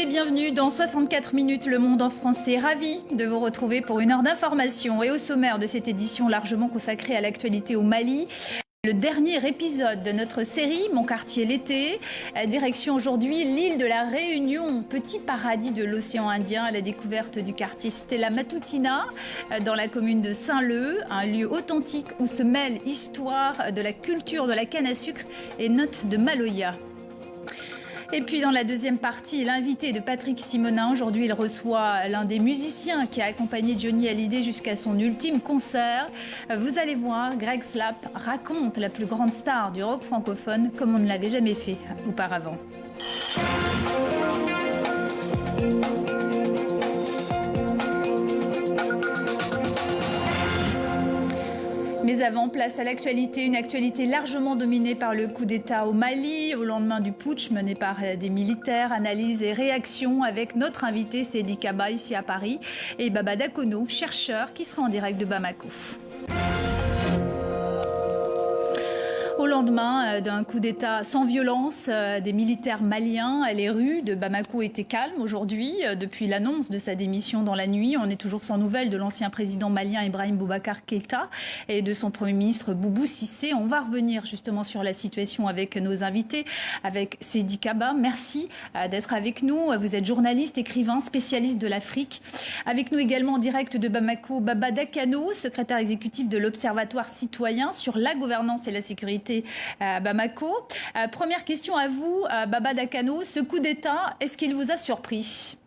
les bienvenus dans 64 minutes Le Monde en français. Ravi de vous retrouver pour une heure d'information. Et au sommaire de cette édition largement consacrée à l'actualité au Mali, le dernier épisode de notre série Mon quartier l'été. Direction aujourd'hui l'île de la Réunion, petit paradis de l'océan Indien, à la découverte du quartier Stella Matutina dans la commune de Saint-Leu, un lieu authentique où se mêlent histoire de la culture de la canne à sucre et notes de Maloya. Et puis dans la deuxième partie, l'invité de Patrick Simonin. Aujourd'hui, il reçoit l'un des musiciens qui a accompagné Johnny Hallyday jusqu'à son ultime concert. Vous allez voir, Greg Slap raconte la plus grande star du rock francophone comme on ne l'avait jamais fait auparavant. Mais avant, place à l'actualité, une actualité largement dominée par le coup d'État au Mali, au lendemain du putsch mené par des militaires. Analyse et réaction avec notre invité Seydi Kaba ici à Paris et Baba Dakono, chercheur qui sera en direct de Bamako. Au lendemain d'un coup d'État sans violence des militaires maliens, les rues de Bamako étaient calmes aujourd'hui. Depuis l'annonce de sa démission dans la nuit, on est toujours sans nouvelles de l'ancien président malien Ibrahim Boubacar Keïta et de son Premier ministre Boubou Cissé. On va revenir justement sur la situation avec nos invités, avec Seydi Kaba. Merci d'être avec nous. Vous êtes journaliste, écrivain, spécialiste de l'Afrique. Avec nous également en direct de Bamako, Baba Dakono, secrétaire exécutif de l'Observatoire citoyen sur la gouvernance et la sécurité à Bamako. Première question à vous, Baba Dakono. Ce coup d'État, est-ce qu'il vous a surpris ?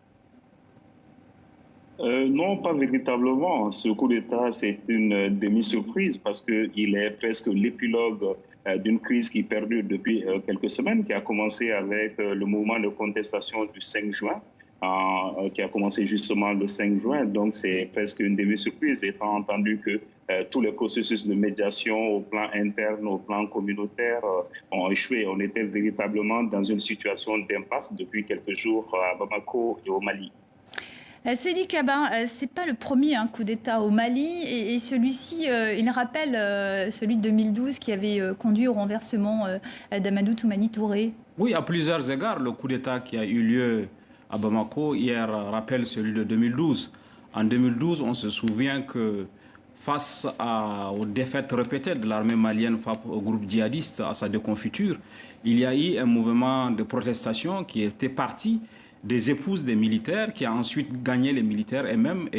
Non, pas véritablement. Ce coup d'État, c'est une demi-surprise parce qu'il est presque l'épilogue d'une crise qui perdure depuis quelques semaines, qui a commencé avec le mouvement de contestation du 5 juin, qui a commencé justement le 5 juin. Donc, c'est presque une demi-surprise, étant entendu que tous les processus de médiation au plan interne, au plan communautaire ont échoué. On était véritablement dans une situation d'impasse depuis quelques jours à Bamako et au Mali. Seydi Kaba, ce n'est pas le premier coup d'État au Mali et celui-ci, il rappelle celui de 2012 qui avait conduit au renversement d'Amadou Toumani Touré. Oui, à plusieurs égards, le coup d'État qui a eu lieu à Bamako hier rappelle celui de 2012. En 2012, on se souvient que face aux défaites répétées de l'armée malienne face au groupe djihadiste, à sa déconfiture, il y a eu un mouvement de protestation qui était parti des épouses des militaires, qui a ensuite gagné les militaires et même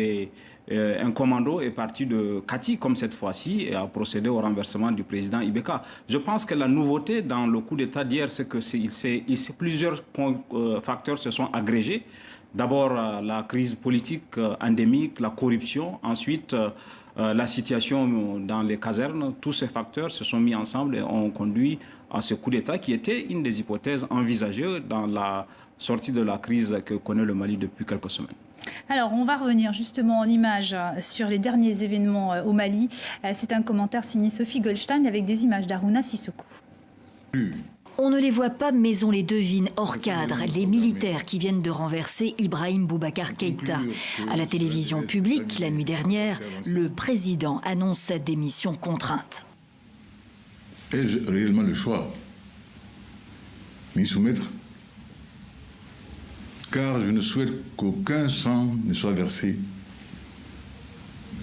un commando est parti de Kati, comme cette fois-ci, et a procédé au renversement du président Ibeka. Je pense que la nouveauté dans le coup d'État d'hier, c'est que plusieurs facteurs se sont agrégés. D'abord, la crise politique endémique, la corruption, ensuite la situation dans les casernes. Tous ces facteurs se sont mis ensemble et ont conduit à ce coup d'État qui était une des hypothèses envisagées dans la sortie de la crise que connaît le Mali depuis quelques semaines. Alors, on va revenir justement en images sur les derniers événements au Mali. C'est un commentaire signé Sophie Goldstein avec des images d'Aruna Sissoko. On ne les voit pas, mais on les devine hors cadre. Les militaires qui viennent de renverser Ibrahim Boubacar Keïta. À la télévision publique, la nuit dernière, le président annonce sa démission contrainte. Ai-je réellement le choix m'y soumettre? Car je ne souhaite qu'aucun sang ne soit versé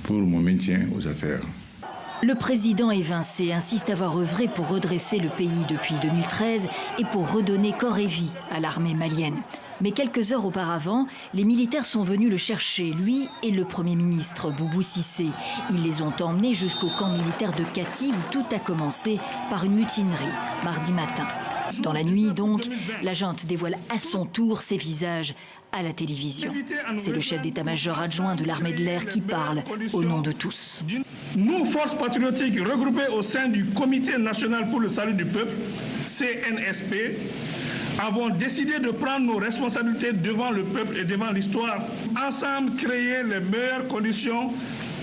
pour mon maintien aux affaires. Le président évincé insiste avoir œuvré pour redresser le pays depuis 2013 et pour redonner corps et vie à l'armée malienne. Mais quelques heures auparavant, les militaires sont venus le chercher, lui et le Premier ministre Boubou Cissé. Ils les ont emmenés jusqu'au camp militaire de Kati où tout a commencé par une mutinerie, mardi matin. Dans la nuit donc, la junte dévoile à son tour ses visages à la télévision. C'est le chef d'état-major adjoint de l'armée de l'air qui parle au nom de tous. Nous, forces patriotiques regroupées au sein du Comité national pour le salut du peuple, CNSP, avons décidé de prendre nos responsabilités devant le peuple et devant l'histoire. Ensemble, créer les meilleures conditions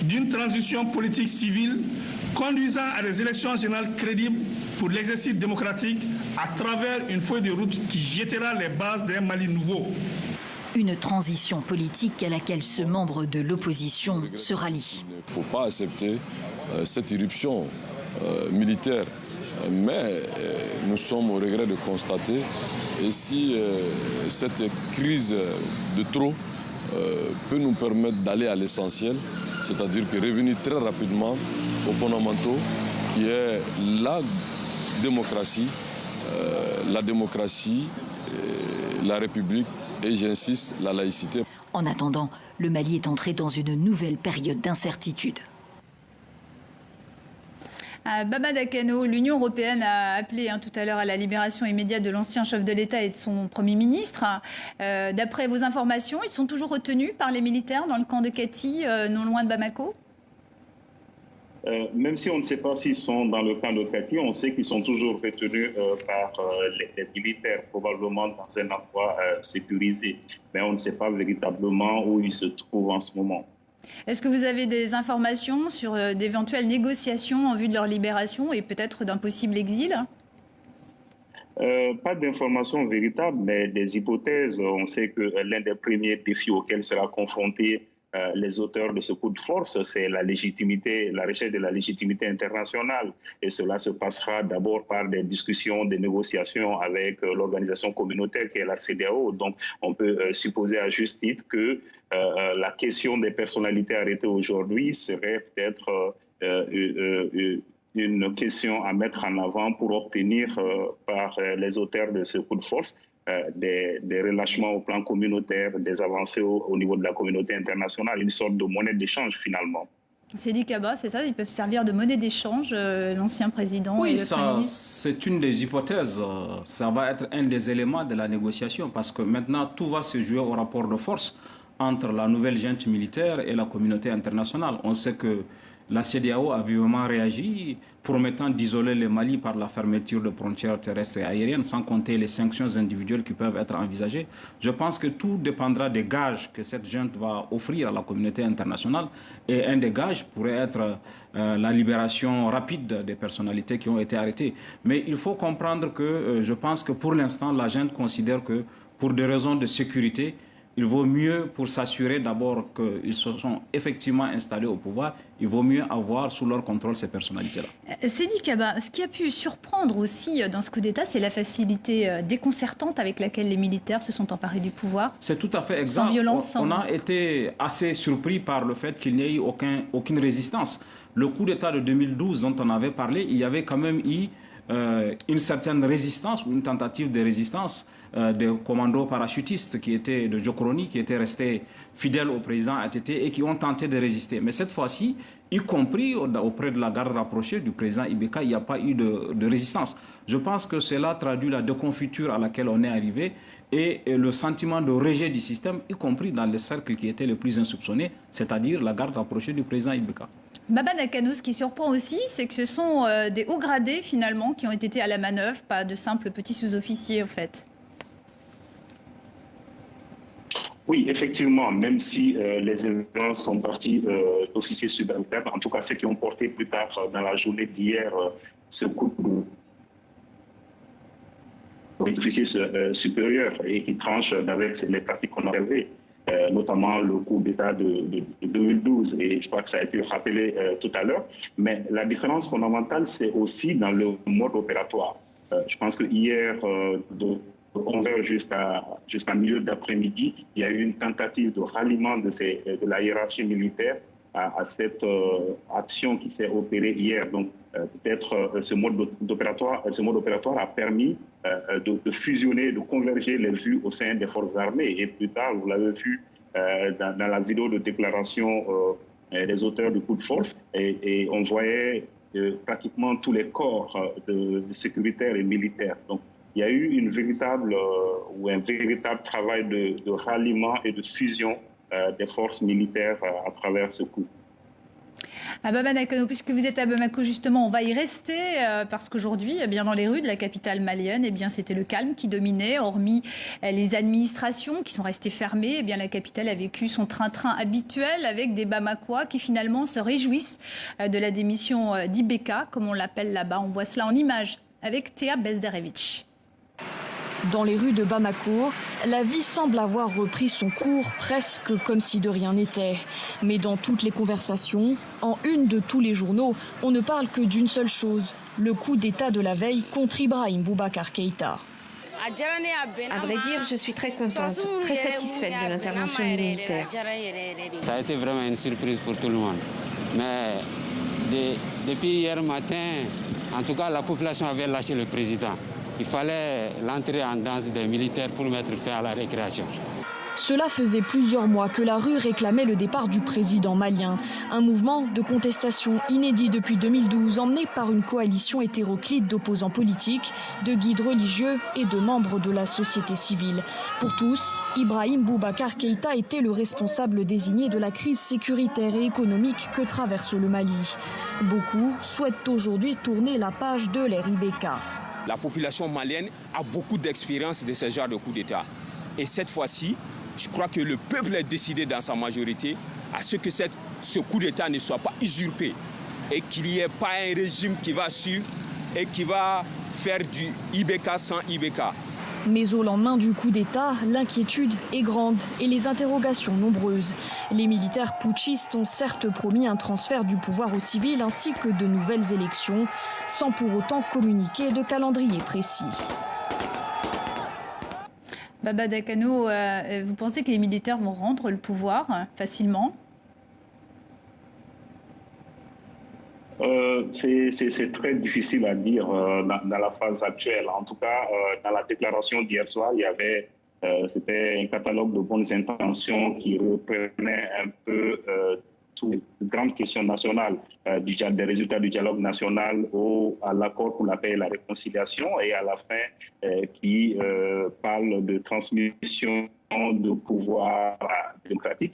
d'une transition politique civile conduisant à des élections générales crédibles pour l'exercice démocratique à travers une feuille de route qui jettera les bases d'un Mali nouveau. Une transition politique à laquelle ce membre de l'opposition se rallie. Il ne faut pas accepter cette irruption militaire Mais nous sommes au regret de constater, et si cette crise de trop peut nous permettre d'aller à l'essentiel, c'est-à-dire que revenir très rapidement aux fondamentaux, qui est la démocratie, la République et, j'insiste, la laïcité. En attendant, le Mali est entré dans une nouvelle période d'incertitude. Baba Dakano, l'Union européenne a appelé tout à l'heure à la libération immédiate de l'ancien chef de l'État et de son Premier ministre. D'après vos informations, ils sont toujours retenus par les militaires dans le camp de Kati, non loin de Bamako? Même si on ne sait pas s'ils sont dans le camp de Kati, on sait qu'ils sont toujours retenus par les militaires, probablement dans un endroit sécurisé. Mais on ne sait pas véritablement où ils se trouvent en ce moment. Est-ce que vous avez des informations sur d'éventuelles négociations en vue de leur libération et peut-être d'un possible exil? Pas d'informations véritables, mais des hypothèses. On sait que l'un des premiers défis auxquels sera confronté les auteurs de ce coup de force, c'est la légitimité, la recherche de la légitimité internationale. Et cela se passera d'abord par des discussions, des négociations avec l'organisation communautaire qui est la CEDEAO. Donc, on peut supposer à juste titre que la question des personnalités arrêtées aujourd'hui serait peut-être une question à mettre en avant pour obtenir par les auteurs de ce coup de force des relâchements au plan communautaire, des avancées au niveau de la communauté internationale, une sorte de monnaie d'échange finalement. Seydi Kaba, c'est ça? Ils peuvent servir de monnaie d'échange, l'ancien président et le Premier ministre? C'est une des hypothèses. Ça va être un des éléments de la négociation parce que maintenant, tout va se jouer au rapport de force entre la nouvelle junte militaire et la communauté internationale. On sait que la CEDEAO a vivement réagi, promettant d'isoler le Mali par la fermeture de frontières terrestres et aériennes, sans compter les sanctions individuelles qui peuvent être envisagées. Je pense que tout dépendra des gages que cette junte va offrir à la communauté internationale. Et un des gages pourrait être la libération rapide des personnalités qui ont été arrêtées. Mais il faut comprendre que je pense que pour l'instant, la junte considère que pour des raisons de sécurité, il vaut mieux, pour s'assurer d'abord qu'ils se sont effectivement installés au pouvoir, il vaut mieux avoir sous leur contrôle ces personnalités-là. Seydi Kaba, ce qui a pu surprendre aussi dans ce coup d'État, c'est la facilité déconcertante avec laquelle les militaires se sont emparés du pouvoir. C'est tout à fait exact. Sans violence, on a été assez surpris par le fait qu'il n'y ait eu aucune résistance. Le coup d'État de 2012 dont on avait parlé, il y avait quand même eu une certaine résistance ou une tentative de résistance des commandos parachutistes qui étaient de Djokroni, qui étaient restés fidèles au président ATT et qui ont tenté de résister. Mais cette fois-ci, y compris auprès de la garde rapprochée du président Ibeka, il n'y a pas eu de résistance. Je pense que cela traduit la déconfiture à laquelle on est arrivé et le sentiment de rejet du système, y compris dans les cercles qui étaient les plus insoupçonnés, c'est-à-dire la garde rapprochée du président Ibeka. Baba Dakano, ce qui surprend aussi, c'est que ce sont des hauts gradés finalement qui ont été à la manœuvre, pas de simples petits sous-officiers en fait. Oui, effectivement, même si les événements sont partis d'officiers subalternes, en tout cas ceux qui ont porté plus tard dans la journée d'hier ce coup d'officiers supérieurs et qui tranchent avec les pratiques qu'on a observées, notamment le coup d'État de 2012, et je crois que ça a été rappelé tout à l'heure. Mais la différence fondamentale, c'est aussi dans le mode opératoire. Je pense que hier, de 11h jusqu'à milieu d'après-midi, il y a eu une tentative de ralliement de la hiérarchie militaire à cette action qui s'est opérée hier. Donc peut-être ce mode opératoire a permis de fusionner, de converger les vues au sein des forces armées. Et plus tard, vous l'avez vu dans la vidéo de déclaration des auteurs du coup de force, et on voyait pratiquement tous les corps sécuritaires et militaires. Donc il y a eu un véritable travail de ralliement et de fusion des forces militaires à travers ce coup. Baba Dakano, puisque vous êtes à Bamako, justement, on va y rester parce qu'aujourd'hui, dans les rues de la capitale malienne, c'était le calme qui dominait, hormis les administrations qui sont restées fermées. La capitale a vécu son train-train habituel avec des Bamakois qui finalement se réjouissent de la démission d'Ibeka, comme on l'appelle là-bas. On voit cela en images avec Théa Bezderevich. Dans les rues de Bamako, la vie semble avoir repris son cours presque comme si de rien n'était. Mais dans toutes les conversations, en une de tous les journaux, on ne parle que d'une seule chose, le coup d'État de la veille contre Ibrahim Boubacar Keïta. À vrai dire, je suis très contente, très satisfaite de l'intervention des militaires. Ça a été vraiment une surprise pour tout le monde. Mais depuis hier matin, en tout cas, la population avait lâché le président. Il fallait l'entrée en danse des militaires pour mettre fin à la récréation. Cela faisait plusieurs mois que la rue réclamait le départ du président malien. Un mouvement de contestation inédit depuis 2012, emmené par une coalition hétéroclite d'opposants politiques, de guides religieux et de membres de la société civile. Pour tous, Ibrahim Boubacar Keïta était le responsable désigné de la crise sécuritaire et économique que traverse le Mali. Beaucoup souhaitent aujourd'hui tourner la page de l'ère Ibeka. La population malienne a beaucoup d'expérience de ce genre de coup d'État. Et cette fois-ci, je crois que le peuple est décidé dans sa majorité à ce que ce coup d'État ne soit pas usurpé et qu'il n'y ait pas un régime qui va suivre et qui va faire du Ibeka sans Ibeka. Mais au lendemain du coup d'État, l'inquiétude est grande et les interrogations nombreuses. Les militaires putschistes ont certes promis un transfert du pouvoir aux civils ainsi que de nouvelles élections, sans pour autant communiquer de calendrier précis. Baba Dakano, vous pensez que les militaires vont rendre le pouvoir facilement ? C'est très difficile à dire dans la phase actuelle. En tout cas, dans la déclaration d'hier soir, il y avait c'était un catalogue de bonnes intentions qui reprenait un peu toutes les grandes questions nationales, des résultats du dialogue national à l'accord pour la paix et la réconciliation, et à la fin qui parle de transmission de pouvoir démocratique,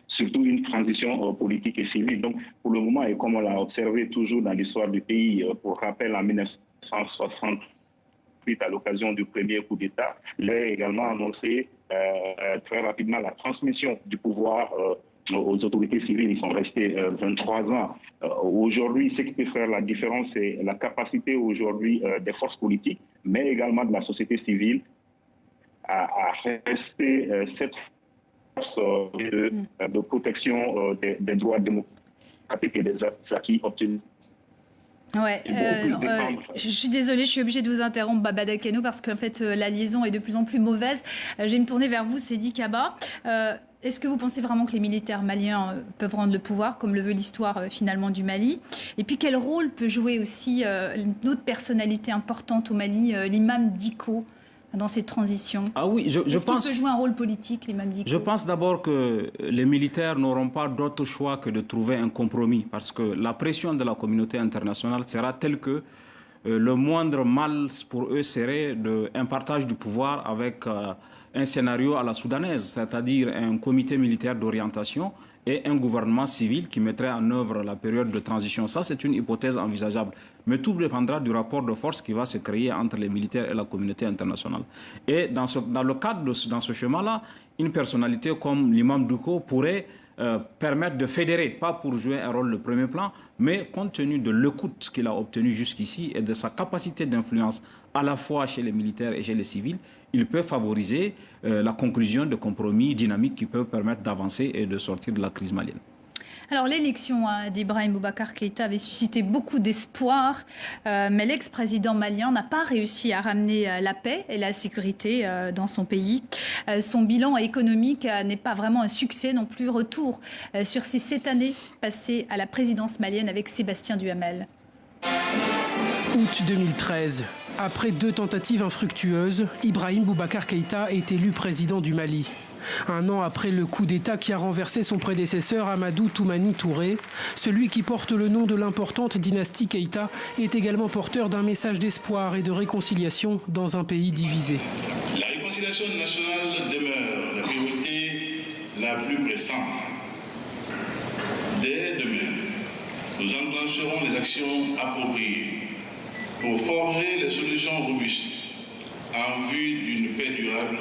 surtout une transition politique et civile. Donc, pour le moment, et comme on l'a observé toujours dans l'histoire du pays, pour rappel, en 1968, à l'occasion du premier coup d'État, il a également annoncé très rapidement la transmission du pouvoir aux autorités civiles. Ils sont restés 23 ans. Aujourd'hui, ce qui peut faire la différence, c'est la capacité aujourd'hui des forces politiques, mais également de la société civile, à rester cette force de protection des droits démocratiques et des acquis obtenus. Ouais, je suis désolée, je suis obligée de vous interrompre, Baba Dakano, parce qu'en fait, la liaison est de plus en plus mauvaise. Je vais me tourner vers vous, Seydi Kaba. Est-ce que vous pensez vraiment que les militaires maliens peuvent rendre le pouvoir, comme le veut l'histoire finalement du Mali? Et puis, quel rôle peut jouer aussi une autre personnalité importante au Mali, l'imam Dicko, dans cette transition? Ah oui, je pense... qu'il peut jouer un rôle politique, l'imam Dicko? Je pense d'abord que les militaires n'auront pas d'autre choix que de trouver un compromis, parce que la pression de la communauté internationale sera telle que le moindre mal pour eux serait un partage du pouvoir avec un scénario à la soudanaise, c'est-à-dire un comité militaire d'orientation et un gouvernement civil qui mettrait en œuvre la période de transition. Ça, c'est une hypothèse envisageable. Mais tout dépendra du rapport de force qui va se créer entre les militaires et la communauté internationale. Et dans le cadre dans ce chemin-là, une personnalité comme l'imam Dicko pourrait permettre de fédérer, pas pour jouer un rôle de premier plan, mais compte tenu de l'écoute qu'il a obtenue jusqu'ici et de sa capacité d'influence à la fois chez les militaires et chez les civils, il peut favoriser la conclusion de compromis dynamiques qui peuvent permettre d'avancer et de sortir de la crise malienne. Alors, l'élection d'Ibrahim Boubacar Keïta avait suscité beaucoup d'espoir, mais l'ex-président malien n'a pas réussi à ramener la paix et la sécurité dans son pays. Son bilan économique n'est pas vraiment un succès non plus. Retour sur ces 7 années passées à la présidence malienne avec Sébastien Duhamel. Août 2013. Après 2 tentatives infructueuses, Ibrahim Boubacar Keïta est élu président du Mali. Un an après le coup d'État qui a renversé son prédécesseur Amadou Toumani Touré, celui qui porte le nom de l'importante dynastie Keïta est également porteur d'un message d'espoir et de réconciliation dans un pays divisé. La réconciliation nationale demeure la priorité la plus pressante. Dès demain, nous enclencherons les actions appropriées pour forger les solutions robustes en vue d'une paix durable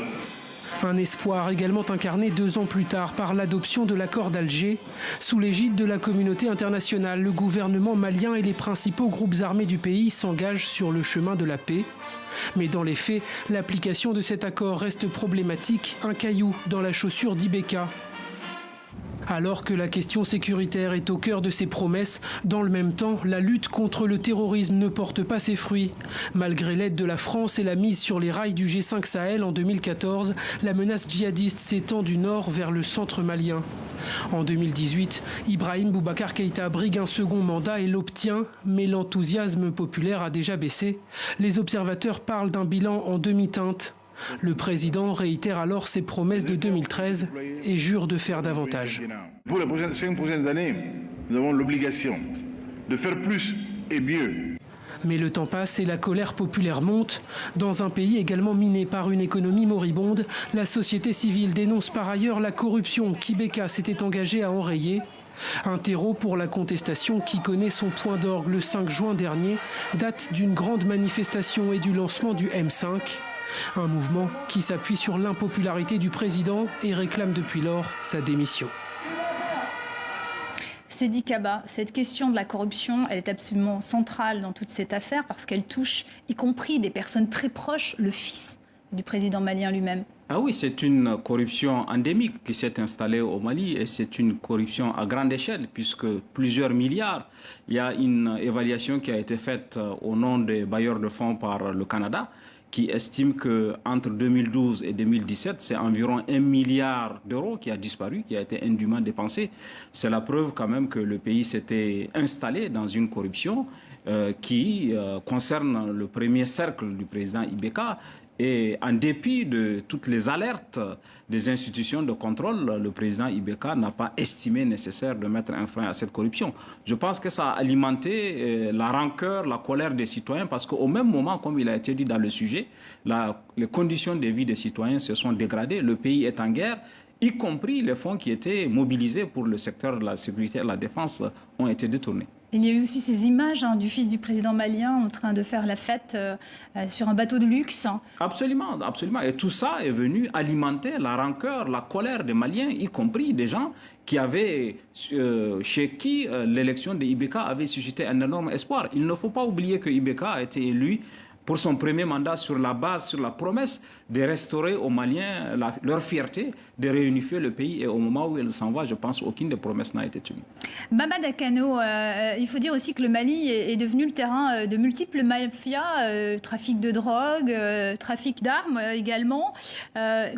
Un espoir également incarné 2 ans plus tard par l'adoption de l'accord d'Alger. Sous l'égide de la communauté internationale, le gouvernement malien et les principaux groupes armés du pays s'engagent sur le chemin de la paix. Mais dans les faits, l'application de cet accord reste problématique, un caillou dans la chaussure d'Ibeka. Alors que la question sécuritaire est au cœur de ses promesses, dans le même temps, la lutte contre le terrorisme ne porte pas ses fruits. Malgré l'aide de la France et la mise sur les rails du G5 Sahel en 2014, la menace djihadiste s'étend du nord vers le centre malien. En 2018, Ibrahim Boubacar Keïta brigue un second mandat et l'obtient, mais l'enthousiasme populaire a déjà baissé. Les observateurs parlent d'un bilan en demi-teinte. Le président réitère alors ses promesses de 2013 et jure de faire davantage. Pour les 5 prochaines années, nous avons l'obligation de faire plus et mieux. Mais le temps passe et la colère populaire monte. Dans un pays également miné par une économie moribonde, la société civile dénonce par ailleurs la corruption qu'Ibeka s'était engagé à enrayer. Un terreau pour la contestation qui connaît son point d'orgue le 5 juin dernier, date d'une grande manifestation et du lancement du M5. Un mouvement qui s'appuie sur l'impopularité du président et réclame depuis lors sa démission. Seydi Kaba, cette question de la corruption, elle est absolument centrale dans toute cette affaire parce qu'elle touche y compris des personnes très proches, le fils du président malien lui-même. Ah oui, c'est une corruption endémique qui s'est installée au Mali et c'est une corruption à grande échelle puisque plusieurs milliards, il y a une évaluation qui a été faite au nom des bailleurs de fonds par le Canada qui estime qu'entre 2012 et 2017, c'est environ 1 milliard d'euros qui a disparu, qui a été indûment dépensé. C'est la preuve quand même que le pays s'était installé dans une corruption qui concerne le premier cercle du président Ibeka. Et en dépit de toutes les alertes des institutions de contrôle, le président Ibeka n'a pas estimé nécessaire de mettre un frein à cette corruption. Je pense que ça a alimenté la rancœur, la colère des citoyens, parce qu'au même moment, comme il a été dit dans le sujet, les conditions de vie des citoyens se sont dégradées, le pays est en guerre, y compris les fonds qui étaient mobilisés pour le secteur de la sécurité et de la défense ont été détournés. Il y a eu aussi ces images du fils du président malien en train de faire la fête sur un bateau de luxe. Absolument, absolument. Et tout ça est venu alimenter la rancœur, la colère des Maliens, y compris des gens qui avaient, chez qui l'élection de Ibeka avait suscité un énorme espoir. Il ne faut pas oublier que Ibeka a été élu pour son premier mandat sur la base, sur la promesse de restaurer aux Maliens leur fierté, de réunifier le pays. Et au moment où il s'en va, je pense qu'aucune des promesses n'a été tenue. Baba Dakano, il faut dire aussi que le Mali est devenu le terrain de multiples mafias, trafic de drogue, trafic d'armes également.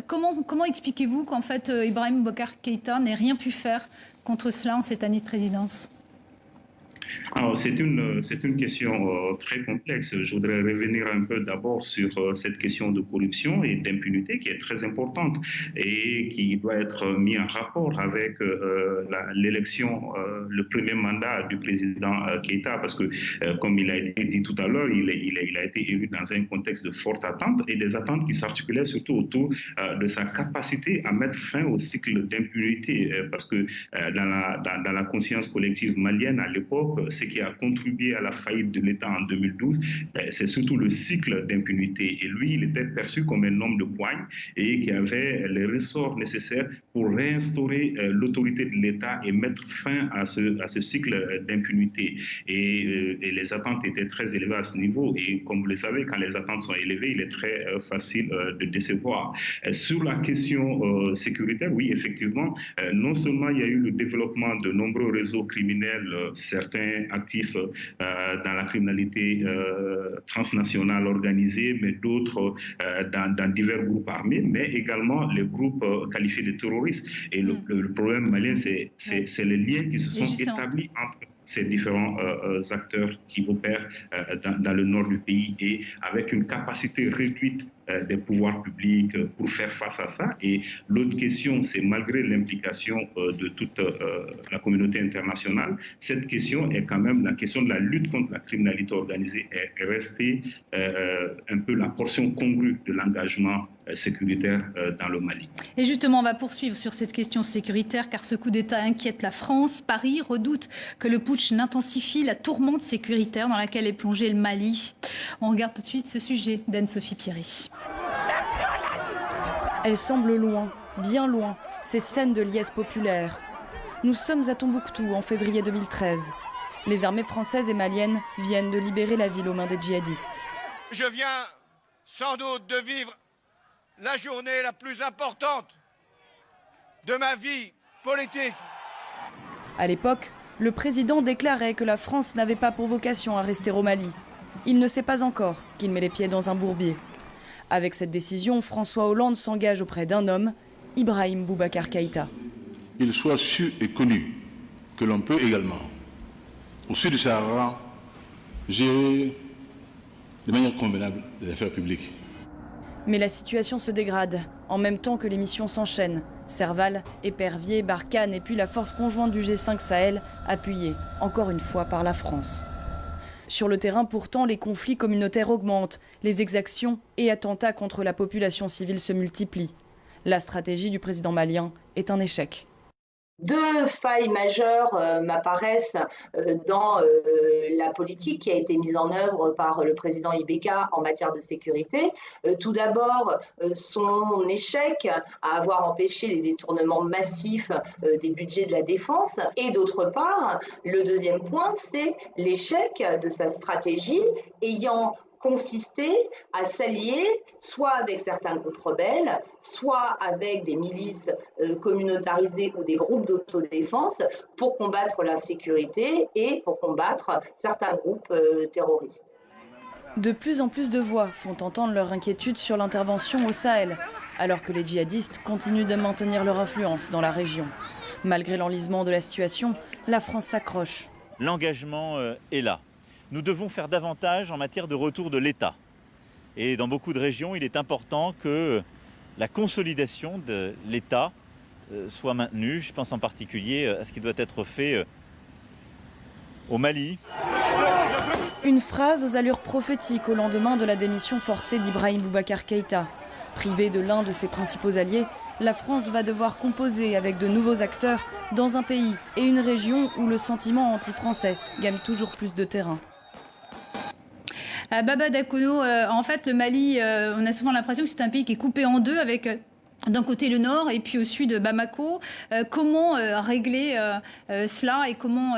Comment expliquez-vous qu'en fait Ibrahim Boubacar Keïta n'ait rien pu faire contre cela en cette année de présidence ? Alors, c'est une question très complexe. Je voudrais revenir un peu d'abord sur cette question de corruption et d'impunité qui est très importante et qui doit être mise en rapport avec l'élection, le premier mandat du président Keïta, parce que, comme il a été dit tout à l'heure, il a été élu dans un contexte de forte attente et des attentes qui s'articulaient surtout autour de sa capacité à mettre fin au cycle d'impunité, parce que dans la conscience collective malienne à l'époque, ce qui a contribué à la faillite de l'État en 2012, c'est surtout le cycle d'impunité. Et lui, il était perçu comme un homme de poigne et qui avait les ressorts nécessaires pour réinstaurer l'autorité de l'État et mettre fin à ce cycle d'impunité. Et les attentes étaient très élevées à ce niveau. Et comme vous le savez, quand les attentes sont élevées, il est très facile de décevoir. Sur la question sécuritaire, oui, effectivement, non seulement il y a eu le développement de nombreux réseaux criminels, certains actifs dans la criminalité transnationale organisée, mais d'autres dans divers groupes armés, mais également les groupes qualifiés de terroristes. Et le problème malien, c'est les liens qui se sont établis entre ces différents acteurs qui opèrent dans le nord du pays et avec une capacité réduite des pouvoirs publics pour faire face à ça. Et l'autre question, c'est malgré l'implication de toute la communauté internationale, cette question est quand même la question de la lutte contre la criminalité organisée est restée un peu la portion congrue de l'engagement sécuritaire dans le Mali. Et justement, on va poursuivre sur cette question sécuritaire car ce coup d'État inquiète la France. Paris redoute que le putsch n'intensifie la tourmente sécuritaire dans laquelle est plongé le Mali. On regarde tout de suite ce sujet d'Anne-Sophie Pierry. Elles semblent loin, bien loin, ces scènes de liesse populaire. Nous sommes à Tombouctou en février 2013. Les armées françaises et maliennes viennent de libérer la ville aux mains des djihadistes. Je viens sans doute de vivre la journée la plus importante de ma vie politique. À l'époque, le président déclarait que la France n'avait pas pour vocation à rester au Mali. Il ne sait pas encore qu'il met les pieds dans un bourbier. Avec cette décision, François Hollande s'engage auprès d'un homme, Ibrahim Boubacar Keïta. Il soit su et connu que l'on peut également, au sud du Sahara, gérer de manière convenable les affaires publiques. Mais la situation se dégrade, en même temps que les missions s'enchaînent. Serval, Épervier, Barkhane et puis la force conjointe du G5 Sahel, appuyée, encore une fois, par la France. Sur le terrain, pourtant, les conflits communautaires augmentent, les exactions et attentats contre la population civile se multiplient. La stratégie du président malien est un échec. Deux failles majeures m'apparaissent dans la politique qui a été mise en œuvre par le président Ibeka en matière de sécurité. Tout d'abord, son échec à avoir empêché les détournements massifs des budgets de la défense. Et d'autre part, le deuxième point, c'est l'échec de sa stratégie ayant consisté à s'allier soit avec certains groupes rebelles, soit avec des milices communautarisées ou des groupes d'autodéfense pour combattre l'insécurité et pour combattre certains groupes terroristes. De plus en plus de voix font entendre leur inquiétude sur l'intervention au Sahel, alors que les djihadistes continuent de maintenir leur influence dans la région. Malgré l'enlisement de la situation, la France s'accroche. L'engagement est là. Nous devons faire davantage en matière de retour de l'État. Et dans beaucoup de régions, il est important que la consolidation de l'État soit maintenue. Je pense en particulier à ce qui doit être fait au Mali. Une phrase aux allures prophétiques au lendemain de la démission forcée d'Ibrahim Boubacar Keïta. Privé de l'un de ses principaux alliés, la France va devoir composer avec de nouveaux acteurs dans un pays et une région où le sentiment anti-français gagne toujours plus de terrain. Baba Dakono, en fait, le Mali, on a souvent l'impression que c'est un pays qui est coupé en deux avec d'un côté le nord et puis au sud Bamako. Comment régler cela et comment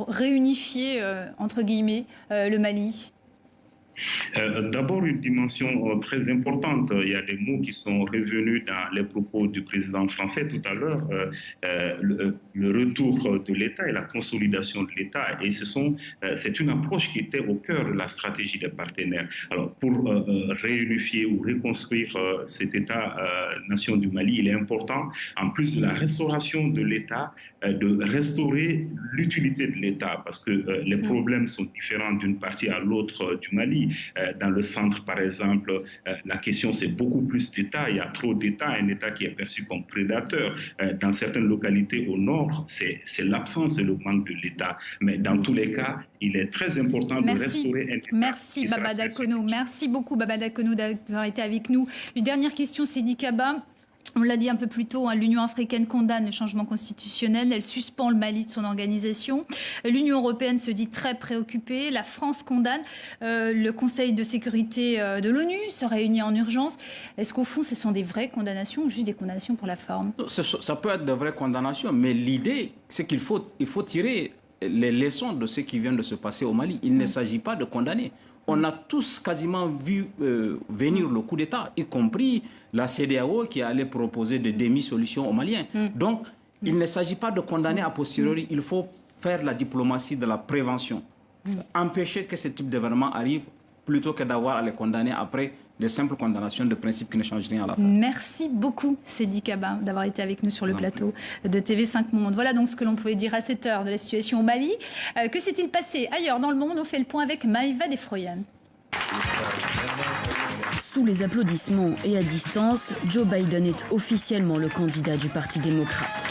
réunifier, entre guillemets, le Mali ? D'abord, une dimension très importante. Il y a des mots qui sont revenus dans les propos du président français tout à l'heure, le retour de l'État et la consolidation de l'État. Et c'est une approche qui était au cœur de la stratégie des partenaires. Alors, pour réunifier ou reconstruire cet État-nation du Mali, il est important, en plus de la restauration de l'État, de restaurer l'utilité de l'État, parce que les problèmes sont différents d'une partie à l'autre du Mali. Dans le centre, par exemple, la question, c'est beaucoup plus d'États. Il y a trop d'États, un État qui est perçu comme prédateur. Dans certaines localités au nord, c'est l'absence et le manque de l'État. Mais dans tous les cas, il est très important de restaurer un État. Merci, Baba Dakono. Merci beaucoup, Baba Dakono, d'avoir été avec nous. Une dernière question, Sidi Kaba. On l'a dit un peu plus tôt, l'Union africaine condamne le changement constitutionnel, elle suspend le Mali de son organisation. L'Union européenne se dit très préoccupée, la France condamne. Le Conseil de sécurité de l'ONU se réunit en urgence. Est-ce qu'au fond, ce sont des vraies condamnations ou juste des condamnations pour la forme ? Ça peut être de vraies condamnations, mais l'idée, c'est qu'il faut tirer les leçons de ce qui vient de se passer au Mali. Il ne s'agit pas de condamner. On a tous quasiment vu venir le coup d'État, y compris la CEDEAO qui allait proposer des demi-solutions aux Maliens. Donc, il ne s'agit pas de condamner a posteriori, il faut faire la diplomatie de la prévention. Empêcher que ce type d'événement arrive plutôt que d'avoir à les condamner après des simples condamnations de principe qui ne changent rien à la fin. Merci beaucoup, Sidi Kaba, d'avoir été avec nous sur le plateau de TV5 Monde. Voilà donc ce que l'on pouvait dire à cette heure de la situation au Mali. Que s'est-il passé ailleurs dans le monde ? On fait le point avec Maïva Desfroyan. Sous les applaudissements et à distance, Joe Biden est officiellement le candidat du Parti démocrate.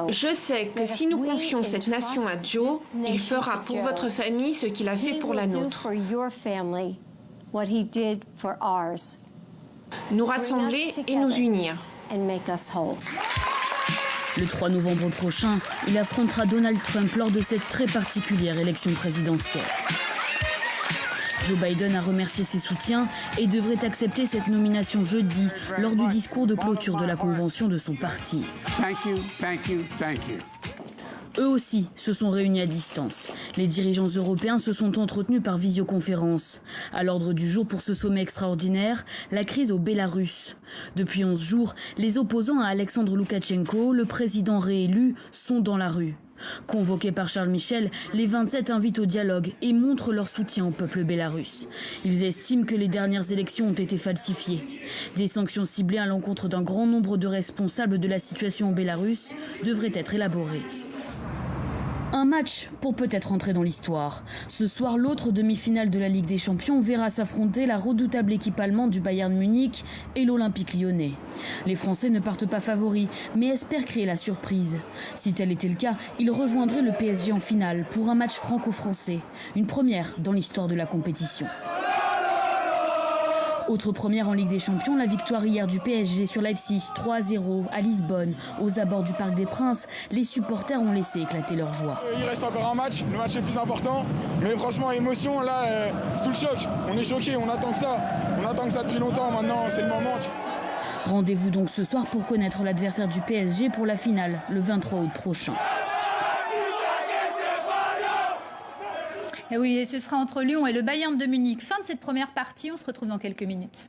Je sais que si nous confions cette nation à Joe, il fera pour votre famille ce qu'il a fait pour la nôtre. Nous rassembler et nous unir. Le 3 novembre prochain, il affrontera Donald Trump lors de cette très particulière élection présidentielle. Joe Biden a remercié ses soutiens et devrait accepter cette nomination jeudi lors du discours de clôture de la convention de son parti. Eux aussi se sont réunis à distance. Les dirigeants européens se sont entretenus par visioconférence. À l'ordre du jour pour ce sommet extraordinaire, la crise au Bélarus. Depuis 11 jours, les opposants à Alexandre Loukachenko, le président réélu, sont dans la rue. Convoqués par Charles Michel, les 27 invitent au dialogue et montrent leur soutien au peuple bélarusse. Ils estiment que les dernières élections ont été falsifiées. Des sanctions ciblées à l'encontre d'un grand nombre de responsables de la situation au Bélarus devraient être élaborées. Un match pour peut-être entrer dans l'histoire. Ce soir, l'autre demi-finale de la Ligue des Champions verra s'affronter la redoutable équipe allemande du Bayern Munich et l'Olympique lyonnais. Les Français ne partent pas favoris, mais espèrent créer la surprise. Si tel était le cas, ils rejoindraient le PSG en finale pour un match franco-français. Une première dans l'histoire de la compétition. Autre première en Ligue des Champions, la victoire hier du PSG sur Leipzig 3-0 à Lisbonne. Aux abords du Parc des Princes, les supporters ont laissé éclater leur joie. Il reste encore un match, le match est plus important. Mais franchement, émotion, là, sous le choc. On est choqués, on attend que ça. On attend que ça depuis longtemps, maintenant c'est le moment. Rendez-vous donc ce soir pour connaître l'adversaire du PSG pour la finale, le 23 août prochain. Et oui, et ce sera entre Lyon et le Bayern de Munich. Fin de cette première partie, on se retrouve dans quelques minutes.